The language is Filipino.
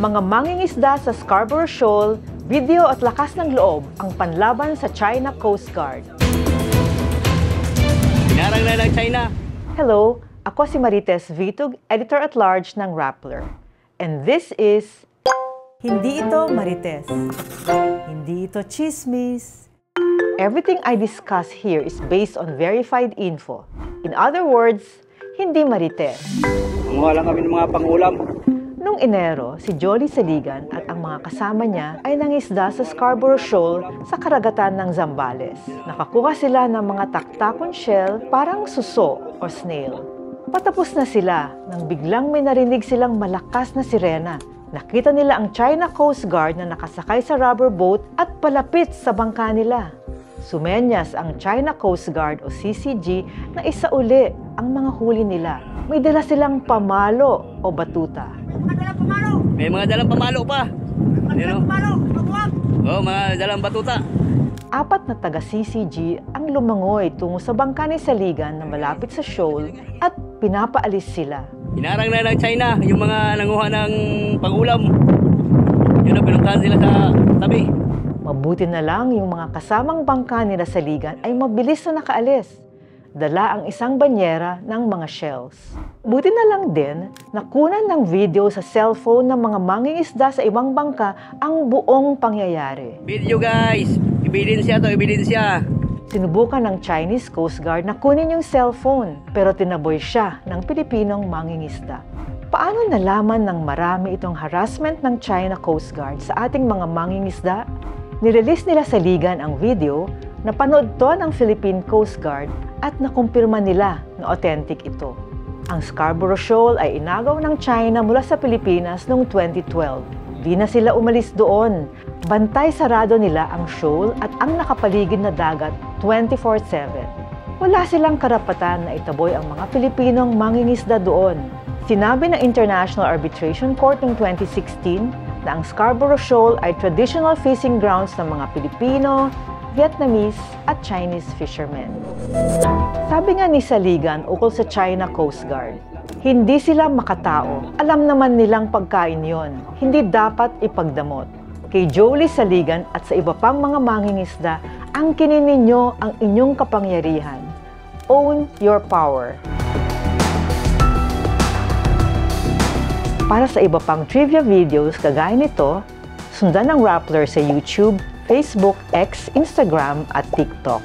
Mga mangingisda sa Scarborough Shoal, video at lakas ng loob ang panlaban sa China Coast Guard. Pinarang na ng China. Hello, ako si Marites Vitug, Editor-at-Large ng Rappler. And this is... Hindi ito Marites. Hindi ito chismis. Everything I discuss here is based on verified info. In other words, hindi Marites. Manguha lang kami ng mga pangulam. Noong Enero, si Jolly Saligan at ang mga kasama niya ay nangisda sa Scarborough Shoal sa karagatan ng Zambales. Nakakuha sila ng mga taktakon shell parang suso o snail. Patapos na sila nang biglang may narinig silang malakas na sirena. Nakita nila ang China Coast Guard na nakasakay sa rubber boat at palapit sa bangka nila. Sumenyas ang China Coast Guard o CCG na isauli ang mga huli nila. May dala silang pamalo o batuta. May mga dalang pamalo pa. Mga dalang batuta. 4 na taga-CCG ang lumangoy tungo sa bangka ni Saligan na malapit sa shoal at pinapaalis sila. Pinarang na ng China yung mga nanguha ng pangulam. Yun ang pinuntahan sila sa tabi. Mabuti na lang yung mga kasamang bangka nila Saligan ay mabilis na nakaalis. Dala ang isang banyera ng mga shells. Buti na lang din, nakunan ng video sa cellphone ng mga mangingisda sa ibang bangka ang buong pangyayari. Video guys! Ebidensya to, ebidensya! Sinubukan ng Chinese Coast Guard na kunin yung cellphone, pero tinaboy siya ng Pilipinong mangingisda. Paano nalaman ng marami itong harassment ng China Coast Guard sa ating mga mangingisda? Nirelease nila sa Ligan ang video, napanood to ng Philippine Coast Guard at nakumpirma nila na authentic ito. Ang Scarborough Shoal ay inagaw ng China mula sa Pilipinas noong 2012. Di na sila umalis doon. Bantay sarado nila ang shoal at ang nakapaligid na dagat 24/7. Wala silang karapatan na itaboy ang mga Pilipinong mangingisda doon. Sinabi ng International Arbitration Court noong 2016 na ang Scarborough Shoal ay traditional fishing grounds ng mga Pilipino, Vietnamese at Chinese fishermen. Sabi nga ni Saligan ukol sa China Coast Guard, hindi sila makatao. Alam naman nilang pagkain yon. Hindi dapat ipagdamot. Kay Jolly Saligan at sa iba pang mga mangingisda, ang kinin ninyo ang inyong kapangyarihan. Own your power. Para sa iba pang trivia videos kagaya nito, sundan ang Rappler sa YouTube, Facebook, X, Instagram at TikTok.